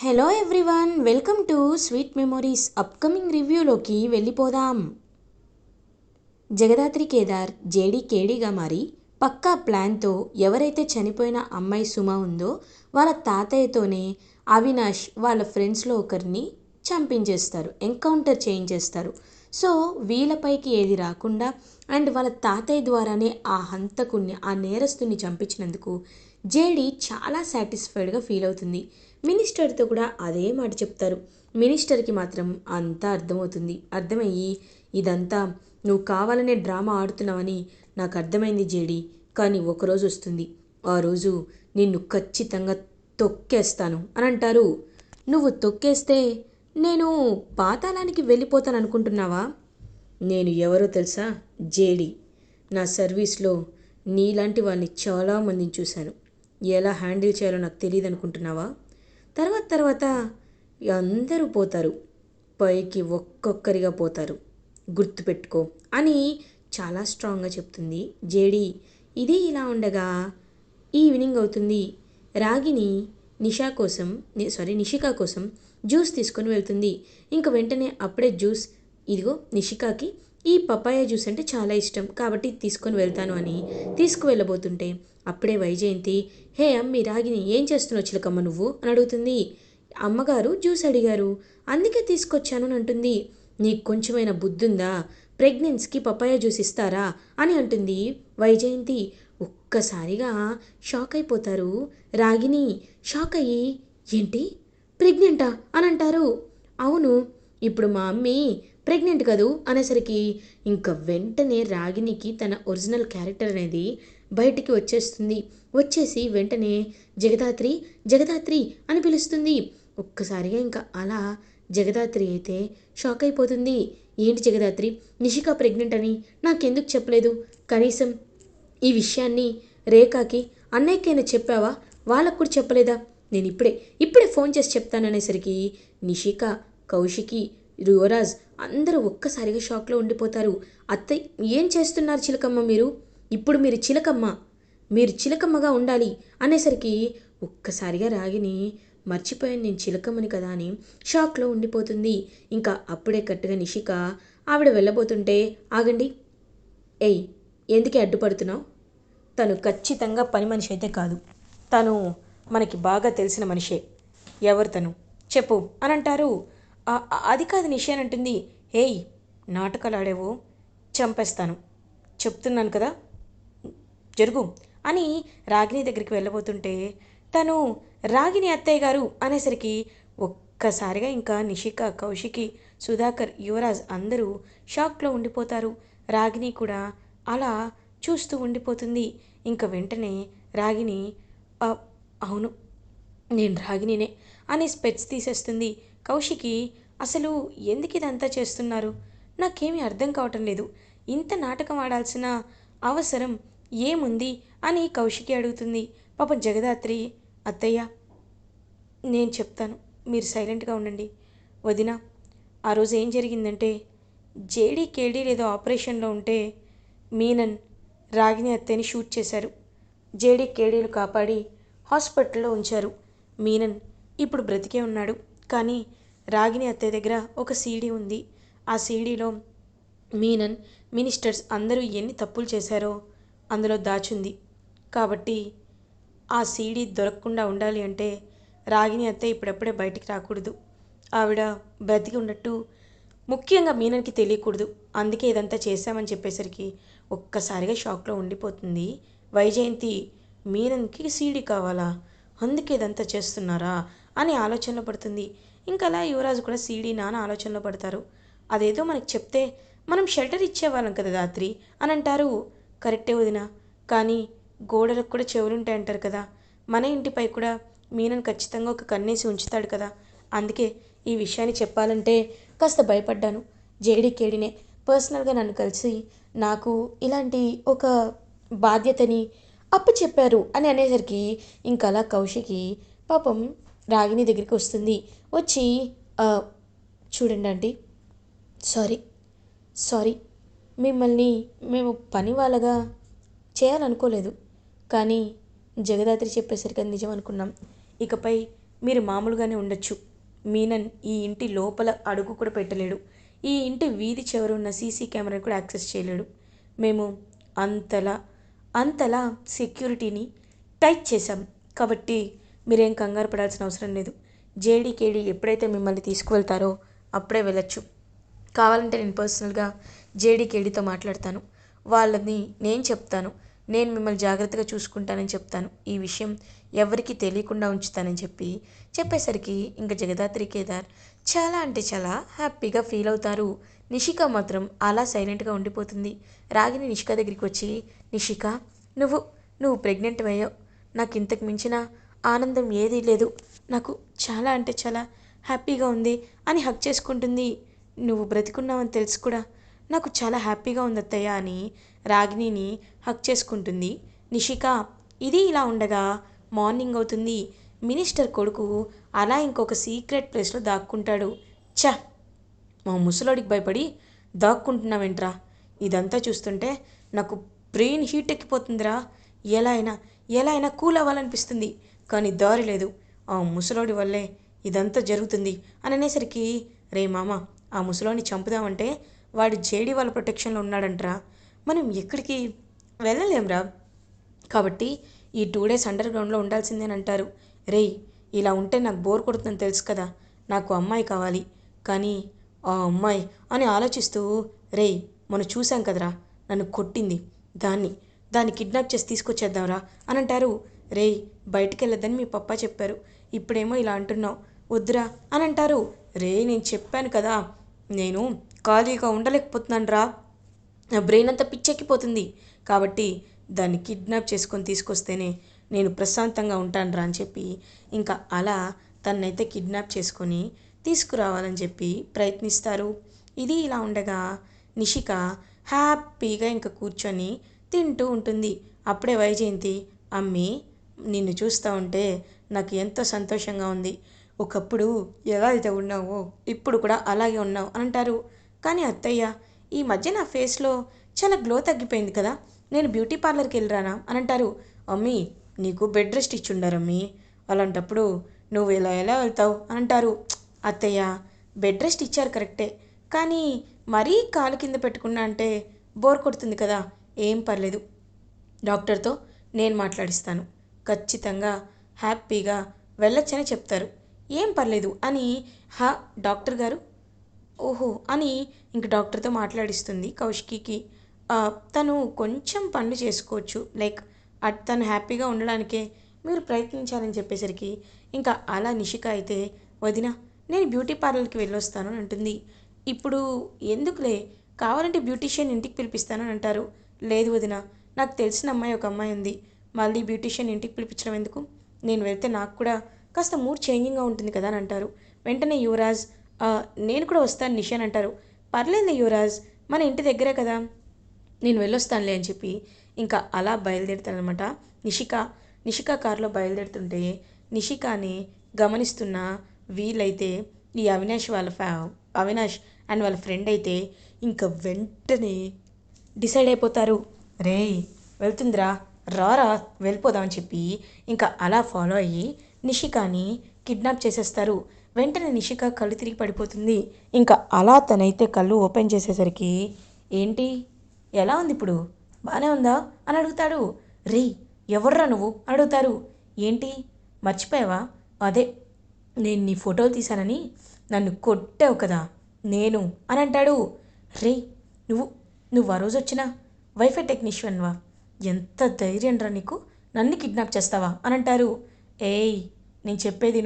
Hello everyone, welcome to sweet memories. Upcoming రివ్యూలోకి వెళ్ళిపోదాం. Jagadhatri Kedar JD కేడీగా మారి పక్కా ప్లాన్తో ఎవరైతే చనిపోయిన అమ్మాయి సుమ ఉందో వాళ్ళ తాతయ్యతోనే అవినాష్ వాళ్ళ ఫ్రెండ్స్లో ఒకరిని చంపించేస్తారు, ఎన్కౌంటర్ చేయించేస్తారు. సో వీళ్ళపైకి ఏది రాకుండా అండ్ వాళ్ళ తాతయ్య ద్వారానే ఆ హంతకుణ్ణి, ఆ నేరస్తుని చంపించినందుకు జేడీ చాలా సాటిస్ఫైడ్గా ఫీల్ అవుతుంది. మినిస్టర్తో కూడా అదే మాట చెప్తారు. మినిస్టర్కి మాత్రం అంతా అర్థమయ్యి ఇదంతా నువ్వు కావాలనే డ్రామా ఆడుతున్నావని నాకు అర్థమైంది జేడీ, కానీ ఒకరోజు వస్తుంది, ఆ రోజు నిన్ను ఖచ్చితంగా తొక్కేస్తాను అని అంటారు. నువ్వు తొక్కేస్తే నేను పాతాళానికి వెళ్ళిపోతాను అనుకుంటున్నావా? నేను ఎవరో తెలుసా? జేడీ. నా సర్వీస్లో నీలాంటి వాళ్ళని చాలామందిని చూశాను. ఎలా హ్యాండిల్ చేయాలో నాకు తెలియదు అనుకుంటున్నావా? తర్వాత అందరూ పోతారు, పైకి ఒక్కొక్కరిగా పోతారు, గుర్తుపెట్టుకో అని చాలా స్ట్రాంగ్గా చెప్తుంది జేడీ. ఇది ఇలా ఉండగా ఈవినింగ్ అవుతుంది. రాగిని నిషికా కోసం జ్యూస్ తీసుకొని వెళ్తుంది. ఇంక వెంటనే అప్పుడే జ్యూస్, ఇదిగో నిషికాకి ఈ పపాయ జ్యూస్ అంటే చాలా ఇష్టం కాబట్టి తీసుకొని వెళ్తాను అని తీసుకువెళ్ళబోతుంటే అప్పుడే వైజయంతి, హే అమ్మి రాగిని, ఏం చేస్తున్నావు చిలకమ్మ నువ్వు అని అడుగుతుంది. అమ్మగారు జ్యూస్ అడిగారు, అందుకే తీసుకొచ్చాను అని అంటుంది. నీకు కొంచెమైనా బుద్ధుందా? ప్రెగ్నెన్స్కి పపాయ జ్యూస్ ఇస్తారా అని అంటుంది వైజయంతి. ఒక్కసారిగా షాక్ అయిపోతారు రాగిని. షాక్ అయ్యి, ఏంటి ప్రెగ్నెంటా అని అంటారు. అవును, ఇప్పుడు మా అమ్మి ప్రెగ్నెంట్ కదూ అనేసరికి ఇంకా వెంటనే రాగినికి తన ఒరిజినల్ క్యారెక్టర్ అనేది బయటికి వచ్చేస్తుంది. వచ్చేసి వెంటనే జగదాత్రి జగదాత్రి అని పిలుస్తుంది. ఒక్కసారిగా ఇంకా అలా జగదాత్రి అయితే షాక్ అయిపోతుంది. ఏంటి జగదాత్రి, నిషిక ప్రెగ్నెంట్ అని నాకెందుకు చెప్పలేదు? కనీసం ఈ విషయాన్ని రేఖకి అన్నయ్యకైనా చెప్పావా? వాళ్ళకు కూడా చెప్పలేదా? నేను ఇప్పుడే ఫోన్ చేసి చెప్తాననేసరికి నిషిక, కౌశికి, యువరాజ్ అందరూ ఒక్కసారిగా షాక్లో ఉండిపోతారు. అత్తయ్య, ఏం చేస్తున్నారు చిలకమ్మ మీరు? ఇప్పుడు మీరు చిలకమ్మగా ఉండాలి అనేసరికి ఒక్కసారిగా రాగిని మర్చిపోయాను నేను చిలకమ్మని కదా అని షాక్లో ఉండిపోతుంది. ఇంకా అప్పుడే కట్టుగా నిషిక ఆవిడ వెళ్ళబోతుంటే, ఆగండి, ఏయ్ ఎందుకే అడ్డుపడుతున్నావు? తను ఖచ్చితంగా పని మనిషి అయితే కాదు, తను మనకి బాగా తెలిసిన మనిషే. ఎవరు తను చెప్పు అని అంటారు. అది కాదు నిషి అని అంటుంది. హేయ్, నాటకాలు ఆడేవో చంపేస్తాను, చెప్తున్నాను కదా, జరుగు అని రాగిని దగ్గరికి వెళ్ళబోతుంటే తను రాగిని అత్తయ్య గారు అనేసరికి ఒక్కసారిగా ఇంకా నిషిక, కౌశికి, సుధాకర్, యువరాజ్ అందరూ షాక్లో ఉండిపోతారు. రాగిని కూడా అలా చూస్తూ ఉండిపోతుంది. ఇంకా వెంటనే రాగిని, అవును నేను రాగినినే అని స్పెట్స్ తీసేస్తుంది. కౌశికి, అసలు ఎందుకు ఇదంతా చేస్తున్నారు? నాకేమీ అర్థం కావటం లేదు. ఇంత నాటకం ఆడాల్సిన అవసరం ఏముంది అని కౌశికి అడుగుతుంది. పాపం జగదాత్రి, అత్తయ్య నేను చెప్తాను, మీరు సైలెంట్గా ఉండండి. వదిన, ఆ రోజు ఏం జరిగిందంటే జేడీ కేడీ ఏదో ఆపరేషన్లో ఉంటే మీనన్ రాగిని అత్తయ్యని షూట్ చేశారు. జేడీ కేడీలు కాపాడి హాస్పిటల్లో ఉంచారు. మీనన్ ఇప్పుడు బ్రతికే ఉన్నాడు. కానీ రాగిని అత్తయ్య దగ్గర ఒక సీడీ ఉంది. ఆ సీడీలో మీనన్, మినిస్టర్స్ అందరూ ఎన్ని తప్పులు చేశారో అందులో దాచుంది. కాబట్టి ఆ సీడీ దొరకకుండా ఉండాలి అంటే రాగిని అత్తయ్య ఇప్పుడప్పుడే బయటికి రాకూడదు. ఆవిడ బ్రతికి ఉన్నట్టు ముఖ్యంగా మీనన్కి తెలియకూడదు. అందుకే ఇదంతా చేశామని చెప్పేసరికి ఒక్కసారిగా షాక్లో ఉండిపోతుంది వైజయంతి. మీనన్కి సీడీ కావాలా, అందుకే ఇదంతా చేస్తున్నారా అని ఆలోచనలో పడుతుంది. ఇంకా అలా యువరాజు కూడా సీడీ నాన్న ఆలోచనలో పడతారు. అదేదో మనకు చెప్తే మనం షెల్టర్ ఇచ్చేవాళ్ళం కదా రాత్రి అని అంటారు. కరెక్టే వదిన, కానీ గోడలకు కూడా చెవులుంటాయి అంటారు కదా, మన ఇంటిపై కూడా మీనన్ ఖచ్చితంగా ఒక కన్నేసి ఉంచుతాడు కదా, అందుకే ఈ విషయాన్ని చెప్పాలంటే కాస్త భయపడ్డాను. జేడీకేడినే పర్సనల్గా నన్ను కలిసి నాకు ఇలాంటి ఒక బాధ్యతని అప్పు చెప్పారు అని అనేసరికి ఇంకా అలా కౌశికి పాపం రాగిని దగ్గరికి వస్తుంది. వచ్చి చూడండి ఆంటీ, సారీ, మిమ్మల్ని మేము పని వాళ్ళగా చేయాలనుకోలేదు, కానీ జగదాత్రి చెప్పేసరికి అది నిజం అనుకున్నాం. ఇకపై మీరు మామూలుగానే ఉండొచ్చు. మీనన్ ఈ ఇంటి లోపల అడుగు కూడా పెట్టలేడు. ఈ ఇంటి వీధి చివరున్న సీసీ కెమెరాని కూడా యాక్సెస్ చేయలేడు. మేము అంతలా అంతలా సెక్యూరిటీని టైట్ చేశాం. కాబట్టి మీరేం కంగారు పడాల్సిన అవసరం లేదు. జేడీకేడీ ఎప్పుడైతే మిమ్మల్ని తీసుకువెళ్తారో అప్పుడే వెళ్ళొచ్చు. కావాలంటే నేను పర్సనల్గా జేడీకేడీతో మాట్లాడతాను. వాళ్ళని నేను చెప్తాను. నేను మిమ్మల్ని జాగ్రత్తగా చూసుకుంటానని చెప్తాను. ఈ విషయం ఎవరికీ తెలియకుండా ఉంచుతానని చెప్పేసరికి ఇంకా జగదాత్రి కేదార్ చాలా అంటే చాలా హ్యాపీగా ఫీల్ అవుతారు. నిషిక మాత్రం అలా సైలెంట్గా ఉండిపోతుంది. రాగిని నిషిక దగ్గరికి వచ్చి, నిషిక, నువ్వు నువ్వు ప్రెగ్నెంట్ అయ్యావు. నాకు ఇంతకు మించిన ఆనందం ఏదీ లేదు. నాకు చాలా అంటే చాలా హ్యాపీగా ఉంది అని హక్ చేసుకుంటుంది. నువ్వు బ్రతికున్నావని తెలుసు కూడా నాకు చాలా హ్యాపీగా ఉంది అత్తయ్య అని రాగిణిని హక్ చేసుకుంటుంది నిషిక. ఇది ఇలా ఉండగా మార్నింగ్ అవుతుంది. మినిస్టర్ కొడుకు అలా ఇంకొక సీక్రెట్ ప్లేస్లో దాక్కుంటాడు. ఛ, మా ముసలోడికి భయపడి దాక్కుంటున్నావేంట్రా? ఇదంతా చూస్తుంటే నాకు బ్రెయిన్ హీట్ ఎక్కిపోతుందిరా. ఎలా అయినా ఎలా అయినా కూల్ అవ్వాలనిపిస్తుంది, కానీ దారి లేదు. ఆ ముసలోడి వల్లే ఇదంతా జరుగుతుంది అని అనేసరికి, రే మామ, ఆ ముసలోడిని చంపుదామంటే వాడు జేడీ వాళ్ళ ప్రొటెక్షన్లో ఉన్నాడంటరా. మనం ఎక్కడికి వెళ్ళలేంరా. కాబట్టి ఈ 2 days అండర్ గ్రౌండ్లో ఉండాల్సిందేనంటారు. రేయ్, ఇలా ఉంటే నాకు బోర్ కొడుతుందని తెలుసు కదా. నాకు అమ్మాయి కావాలి. కానీ ఆ అమ్మాయి అని ఆలోచిస్తూ, రేయ్, మనం చూసాం కదరా, నన్ను కొట్టింది. దాన్ని దాన్ని కిడ్నాప్ చేసి తీసుకొచ్చేద్దాంరా అని అంటారు. రేయ్, బయటికి వెళ్ళొద్దని మీ పప్పా చెప్పారు. ఇప్పుడేమో ఇలా అంటున్నావు, వద్దురా అని అంటారు. రే, నేను చెప్పాను కదా, నేను ఖాళీగా ఉండలేకపోతున్నాను రా. నా బ్రెయిన్ అంతా పిచ్చెక్కిపోతుంది. కాబట్టి దాన్ని కిడ్నాప్ చేసుకొని తీసుకొస్తేనే నేను ప్రశాంతంగా ఉంటాను రా అని చెప్పి ఇంకా అలా తన్నైతే కిడ్నాప్ చేసుకొని తీసుకురావాలని చెప్పి ప్రయత్నిస్తారు. ఇది ఇలా ఉండగా నిషిక హ్యాపీగా ఇంకా కూర్చొని తింటూ ఉంటుంది. అప్పుడే వైజయంతి, అమ్మి, నిన్ను చూస్తూ ఉంటే నాకు ఎంతో సంతోషంగా ఉంది. ఒకప్పుడు ఎలా అయితే ఉన్నావో ఇప్పుడు కూడా అలాగే ఉన్నావు అని అంటారు. కానీ అత్తయ్య, ఈ మధ్య నా ఫేస్లో చాలా గ్లో తగ్గిపోయింది కదా, నేను బ్యూటీ పార్లర్కి వెళ్ళిరానా అని అంటారు. అమ్మీ, నీకు బెడ్ రెస్ట్ ఇచ్చుండారమ్మీ, అలాంటప్పుడు నువ్వు ఇలా ఎలా వెళ్తావు అని అంటారు. అత్తయ్య, బెడ్ రెస్ట్ ఇచ్చారు కరెక్టే, కానీ మరీ కాలు కింద పెట్టుకున్నా అంటే బోర్ కొడుతుంది కదా. ఏం పర్లేదు, డాక్టర్తో నేను మాట్లాడిస్తాను. ఖచ్చితంగా హ్యాపీగా వెళ్ళొచ్చని చెప్తారు. ఏం పర్లేదు అని డాక్టర్ గారు, ఓహో అని ఇంక డాక్టర్తో మాట్లాడిస్తుంది కౌశికికి. తను కొంచెం పనులు చేసుకోవచ్చు, లైక్ తను హ్యాపీగా ఉండడానికే మీరు ప్రయత్నించాలని చెప్పేసరికి ఇంకా అలా నిషిక అయితే, వదిన, నేను బ్యూటీ పార్లర్కి వెళ్ళొస్తాను అని అంటుంది. ఇప్పుడు ఎందుకులే, కావాలంటే బ్యూటీషియన్ ఇంటికి పిలిపిస్తాను అని అంటారు. లేదు వదిన, నాకు తెలిసిన అమ్మాయి ఒక అమ్మాయి ఉంది, మళ్ళీ బ్యూటీషియన్ ఇంటికి పిలిపించడం ఎందుకు, నేను వెళ్తే నాకు కూడా కాస్త మూడ్ చేంజింగ్గా ఉంటుంది కదా అని అంటారు. వెంటనే యువరాజ్, నేను కూడా వస్తాను నిషి అని అంటారు. పర్లేదు యువరాజ్, మన ఇంటి దగ్గరే కదా, నేను వెళ్ళొస్తానులే అని చెప్పి ఇంకా అలా బయలుదేరుతానమాట. నిషిక కారులో బయలుదేరుతుంటే నిషికాని గమనిస్తున్న వీళ్ళైతే ఈ అవినాష్ అండ్ వాళ్ళ ఫ్రెండ్ అయితే ఇంకా వెంటనే డిసైడ్ అయిపోతారు. రేయ్, వెళ్తుందిరా, రారా వెళ్ళిపోదామని చెప్పి ఇంకా అలా ఫాలో అయ్యి నిషికాని కిడ్నాప్ చేసేస్తారు. వెంటనే నిషిక కళ్ళు తిరిగి పడిపోతుంది. ఇంకా అలా తనైతే కళ్ళు ఓపెన్ చేసేసరికి, ఏంటి, ఎలా ఉంది ఇప్పుడు, బాగానే ఉందా అని అడుగుతాడు. రేయ్, ఎవర్రా నువ్వు అని అడుగుతారు. ఏంటి, మర్చిపోయావా, అదే నేను నీ ఫోటోలు తీశానని నన్ను కొట్టావు కదా, నేను అని అంటాడు. రేయ్, నువ్వు ఆ రోజు వచ్చిన వైఫై టెక్నీషియన్వా, ఎంత ధైర్యం రా నీకు, నన్ను కిడ్నాప్ చేస్తావా అని అంటారు. ఏయ్, నేను చెప్పేది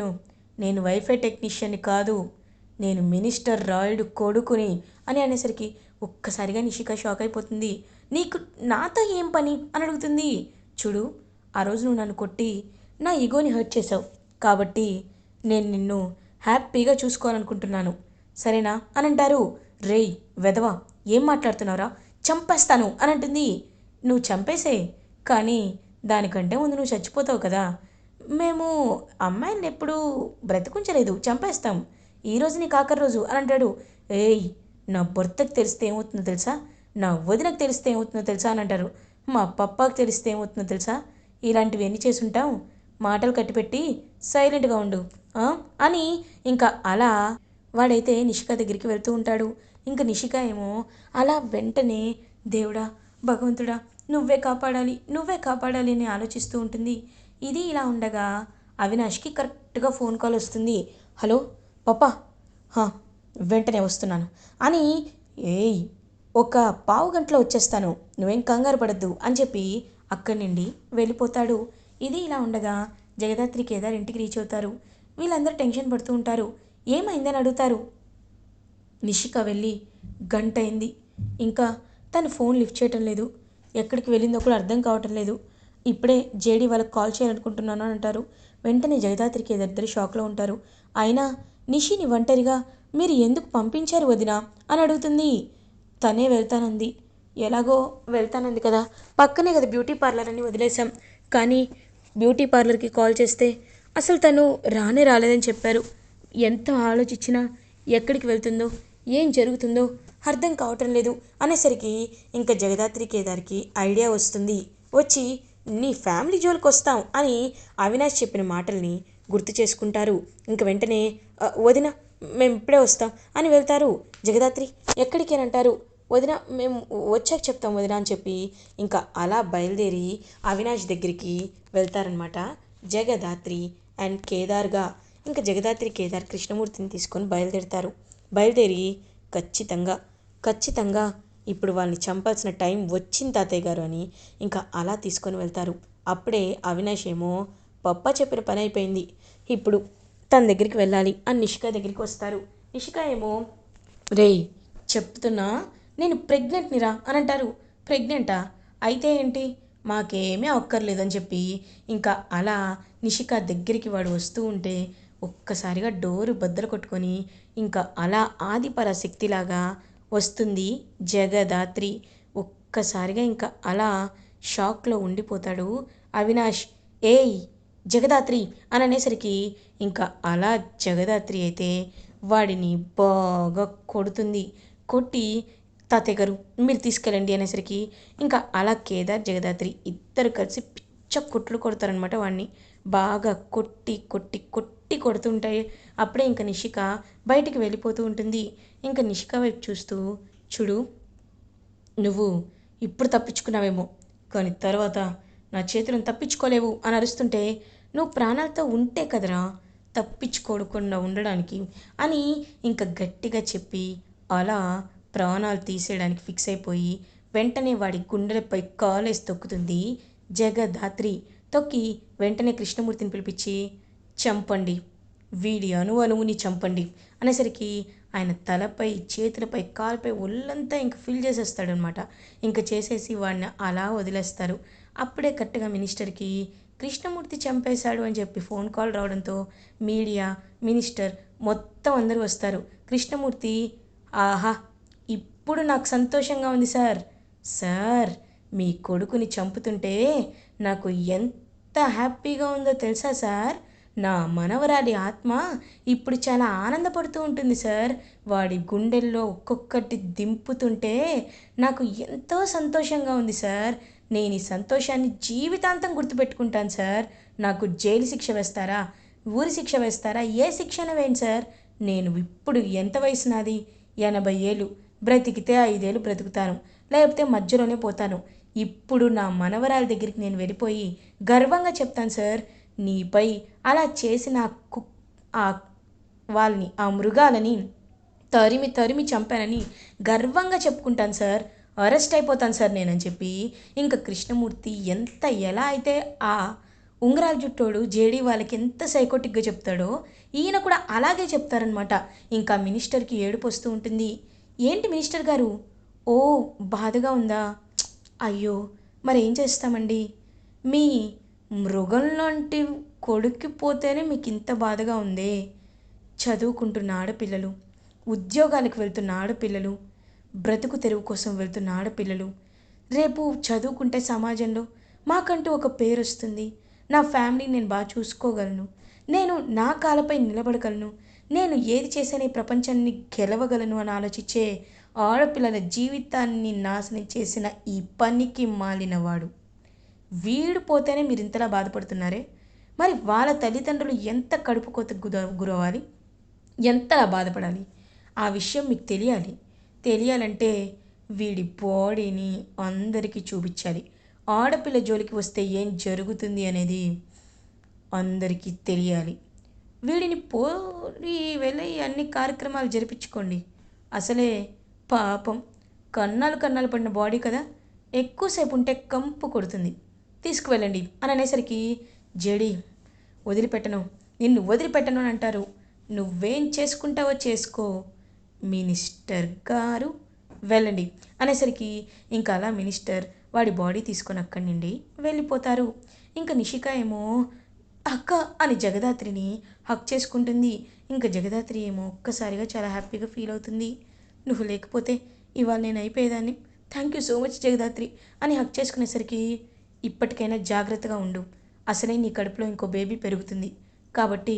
నేను వైఫై టెక్నీషియన్ని కాదు, నేను మినిస్టర్ రాయుడు కొడుకుని అని అనేసరికి ఒక్కసారిగా నిషిక షాక్ అయిపోతుంది. నీకు నాతో ఏం పని అని అడుగుతుంది. చూడు, ఆ రోజు నువ్వు నన్ను కొట్టి నా ఈగోని హర్ట్ చేసావు, కాబట్టి నేను నిన్ను హ్యాపీగా చూసుకోవాలనుకుంటున్నాను, సరేనా అని అంటారు. రేయ్ వెధవా, ఏం మాట్లాడుతున్నావురా, చంపేస్తాను అని అంటుంది. నువ్వు చంపేసే, కానీ దానికంటే ముందు నువ్వు చచ్చిపోతావు కదా, మేము అమ్మాయిని ఎప్పుడూ బ్రతికుంచలేదు, చంపేస్తాం, ఈరోజు నీకు ఆఖరి రోజు అని అంటాడు. ఏయ్, నా భర్తకు తెలిస్తే ఏమవుతుందో తెలుసా, నా వదినకు తెలిస్తే ఏమవుతుందో తెలుసా అని అంటారు. మా పప్పాకు తెలిస్తే ఏమవుతుందో తెలుసా, ఇలాంటివి ఎన్ని చేసుంటాం, మాటలు కట్టిపెట్టి సైలెంట్గా ఉండు అని ఇంకా అలా వాడైతే నిషిక దగ్గరికి వెళ్తూ ఉంటాడు. ఇంకా నిషిక ఏమో అలా వెంటనే దేవుడా, భగవంతుడా, నువ్వే కాపాడాలి అని ఆలోచిస్తూ ఉంటుంది. ఇది ఇలా ఉండగా అవినాష్కి కరెక్ట్గా ఫోన్ కాల్ వస్తుంది. హలో పప్పా, వెంటనే వస్తున్నాను అని, ఏయ్ ఒక పావు గంటలో వచ్చేస్తాను, నువ్వేం కంగారు పడద్దు అని చెప్పి అక్కడి నుండి వెళ్ళిపోతాడు. ఇది ఇలా ఉండగా జగదాత్రి కేదార్ ఇంటికి రీచ్ అవుతారు. వీళ్ళందరూ టెన్షన్ పడుతూ ఉంటారు. ఏమైందని అడుగుతారు. నిషిక వెళ్ళి గంట అయింది, ఇంకా తను ఫోన్ లిఫ్ట్ చేయటం లేదు, ఎక్కడికి వెళ్ళిందో కూడా అర్థం కావటం లేదు, ఇప్పుడే జేడీ వాళ్ళకి కాల్ చేయాలనుకుంటున్నాను అని అంటారు. వెంటనే జగదాత్రికి ఇద్దరు షాక్లో ఉంటారు. అయినా నిషిని ఒంటరిగా మీరు ఎందుకు పంపించారు వదినా అని అడుగుతుంది. తనే వెళ్తానంది, ఎలాగో వెళ్తానంది కదా, పక్కనే కదా బ్యూటీ పార్లర్ అని వదిలేశాం, కానీ బ్యూటీ పార్లర్కి కాల్ చేస్తే అసలు తను రాలేదని చెప్పారు. ఎంత ఆలోచించినా ఎక్కడికి వెళ్తుందో ఏం జరుగుతుందో అర్థం కావటం లేదు అనేసరికి ఇంకా జగదాత్రి కేదార్కి ఐడియా వస్తుంది. వచ్చి నీ ఫ్యామిలీ జోలికి వస్తాం అని అవినాష్ చెప్పిన మాటల్ని గుర్తు చేసుకుంటారు. ఇంక వెంటనే వదిన మేము ఇప్పుడే వస్తాం అని వెళ్తారు. జగదాత్రి ఎక్కడికి అని అంటారు. వదిన మేము వచ్చాక చెప్తాం వదిన అని చెప్పి ఇంకా అలా బయలుదేరి అవినాష్ దగ్గరికి వెళ్తారనమాట జగదాత్రి అండ్ కేదార్గా. ఇంకా జగదాత్రి కేదార్ కృష్ణమూర్తిని తీసుకొని బయలుదేరుతారు. బయలుదేరి ఖచ్చితంగా ఇప్పుడు వాళ్ళని చంపాల్సిన టైం వచ్చింది తాతయ్య గారు అని ఇంకా అలా తీసుకొని వెళ్తారు. అప్పుడే అవినాష్ ఏమో పప్ప చెప్పిన పని అయిపోయింది, ఇప్పుడు తన దగ్గరికి వెళ్ళాలి అని నిషిక దగ్గరికి వస్తారు. నిషిక ఏమో రేయ్ చెప్తున్నా నేను ప్రెగ్నెంట్నిరా అని అంటారు. ప్రెగ్నెంటా? అయితే ఏంటి, మాకేమీ అక్కర్లేదని చెప్పి ఇంకా అలా నిషిక దగ్గరికి వాడు వస్తూ ఉంటే ఒక్కసారిగా డోరు బద్దలు కొట్టుకొని ఇంకా అలా ఆదిపరాశక్తిలాగా వస్తుంది జగదాత్రి. ఒక్కసారిగా ఇంకా అలా షాక్లో ఉండిపోతాడు అవినాష్. ఏయ్ జగదాత్రి అని అనేసరికి ఇంకా అలా జగదాత్రి అయితే వాడిని బాగా కొడుతుంది. కొట్టి తాతయ్య గారు మీరు తీసుకెళ్ళండి అనేసరికి ఇంకా అలా కేదార్ జగదాత్రి ఇద్దరు కలిసి పిచ్చ కొట్లు కొడతారనమాట. వాడిని బాగా కొట్టి కొట్టి కొట్టి కొడుతుంటాయి. అప్పుడే ఇంకా నిషిక బయటికి వెళ్ళిపోతూ ఉంటుంది. ఇంకా నిషిక వైపు చూస్తూ, చూడు నువ్వు ఇప్పుడు తప్పించుకున్నావేమో, కానీ తర్వాత నా చేతులను తప్పించుకోలేవు అని అరుస్తుంటే, నువ్వు ప్రాణాలతో ఉంటే కదరా తప్పించుకోకుండా ఉండడానికి అని ఇంకా గట్టిగా చెప్పి అలా ప్రాణాలు తీసేయడానికి ఫిక్స్ అయిపోయి వెంటనే వాడి గుండెలపై కాలేసి తొక్కుతుంది జగదాత్రి. తొక్కి వెంటనే కృష్ణమూర్తిని పిలిపించి చంపండి, వీడి అణువుని చంపండి అనేసరికి ఆయన తలపై చేతులపై కాలుపై ఒళ్ళంతా ఇంక ఫిల్ చేసేస్తాడనమాట. ఇంక చేసేసి వాడిని అలా వదిలేస్తారు. అప్పుడే కరెక్ట్గా మినిస్టర్కి కృష్ణమూర్తి చంపేశాడు అని చెప్పి ఫోన్ కాల్ రావడంతో మీడియా, మినిస్టర్ మొత్తం అందరూ వస్తారు. కృష్ణమూర్తి ఆహా ఇప్పుడు నాకు సంతోషంగా ఉంది సార్ మీ కొడుకుని చంపుతుంటే నాకు ఎంత హ్యాపీగా ఉందో తెలుసా సార్, నా మనవరాలి ఆత్మ ఇప్పుడు చాలా ఆనందపడుతూ ఉంటుంది సార్, వాడి గుండెల్లో ఒక్కొక్కటి దింపుతుంటే నాకు ఎంతో సంతోషంగా ఉంది సార్, నేను ఈ సంతోషాన్ని జీవితాంతం గుర్తుపెట్టుకుంటాను సార్, నాకు జైలు శిక్ష వేస్తారా, ఊరి శిక్ష వేస్తారా, ఏ శిక్షణ వేయండి సార్, నేను ఇప్పుడు ఎంత వయసు నాది, 80 ఏళ్ళు, బ్రతికితే 5 ఏళ్ళు బ్రతుకుతాను, లేకపోతే మధ్యలోనే పోతాను, ఇప్పుడు నా మనవరాలి దగ్గరికి నేను వెళ్ళిపోయి గర్వంగా చెప్తాను సార్, నీపై అలా చేసిన ఆ వాళ్ళని, ఆ మృగాలని తరిమి తరిమి చంపానని గర్వంగా చెప్పుకుంటాను సార్, అరెస్ట్ అయిపోతాను సార్ నేనని చెప్పి ఇంకా కృష్ణమూర్తి ఎలా అయితే ఆ ఉంగరాల జుట్టోడు జేడీ వాళ్ళకి ఎంత సైకోటిక్గా చెప్తాడో ఈయన కూడా అలాగే చెప్తారనమాట. ఇంకా మినిస్టర్కి ఏడుపు వస్తూ ఉంటుంది. ఏంటి మినిస్టర్ గారు, ఓ బాధగా ఉందా, అయ్యో మరేం చేస్తామండి, మీ మృగం లాంటి కొడుక్కి పోతేనే మీకు ఇంత బాధగా ఉందే, చదువుకుంటున్న ఆడపిల్లలు, ఉద్యోగాలకు వెళ్తున్న ఆడపిల్లలు, బ్రతుకు తెరువు కోసం వెళ్తున్న ఆడపిల్లలు, రేపు చదువుకుంటే సమాజంలో మాకంటూ ఒక పేరు వస్తుంది, నా ఫ్యామిలీని నేను బాగా చూసుకోగలను, నేను నా కాళ్ళపై నిలబడగలను, నేను ఏది చేసిన ఈ ప్రపంచాన్ని గెలవగలను అని ఆలోచించే ఆడపిల్లల జీవితాన్ని నాశనం చేసిన ఈ పనికి మాలినవాడు వీడు పోతేనే మీరు ఇంతలా బాధపడుతున్నారే, మరి వాళ్ళ తల్లిదండ్రులు ఎంత కడుపు కోతకు గురవ్వాలి, ఎంతలా బాధపడాలి, ఆ విషయం మీకు తెలియాలి. తెలియాలంటే వీడి బాడీని అందరికీ చూపించాలి. ఆడపిల్ల జోలికి వస్తే ఏం జరుగుతుంది అనేది అందరికీ తెలియాలి. వీడిని పోయి వెళ్ళి అన్ని కార్యక్రమాలు జరిపించుకోండి. అసలే పాపం కన్నాలు కన్నాలు పడిన బాడీ కదా, ఎక్కువసేపు ఉంటే కంపు కొడుతుంది, తీసుకువెళ్ళండి అని అనేసరికి జడి వదిలిపెట్టను, నిన్ను వదిలిపెట్టను అని అంటారు. నువ్వేం చేసుకుంటావో చేసుకో మినిస్టర్ గారు, వెళ్ళండి అనేసరికి ఇంకా అలా మినిస్టర్ వాడి బాడీ తీసుకొని అక్కడి నుండి వెళ్ళిపోతారు. ఇంకా నిషిక ఏమో అక్క అని జగదాత్రిని హక్ చేసుకుంటుంది. ఇంకా జగదాత్రి ఏమో ఒక్కసారిగా చాలా హ్యాపీగా ఫీల్ అవుతుంది. నువ్వు లేకపోతే ఇవాళ నేను అయిపోయేదాన్ని, thank you so much Jagadhatri అని హక్ చేసుకునేసరికి ఇప్పటికైనా జాగ్రత్తగా ఉండు, అసలే నీ కడుపులో ఇంకో బేబీ పెరుగుతుంది కాబట్టి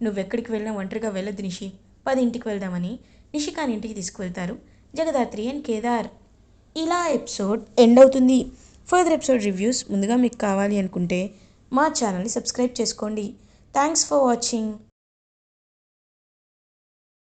నువ్వెక్కడికి వెళ్ళినా ఒంటరిగా వెళ్ళొద్దు నిషి, 10 ఇంటికి వెళ్దామని నిషికాని ఇంటికి తీసుకువెళ్తారు జగదాత్రి అండ్ కేదార్. ఇలా ఎపిసోడ్ ఎండ్ అవుతుంది. ఫర్దర్ ఎపిసోడ్ రివ్యూస్ ముందుగా మీకు కావాలి అనుకుంటే మా ఛానల్ని సబ్స్క్రైబ్ చేసుకోండి. Thanks for watching.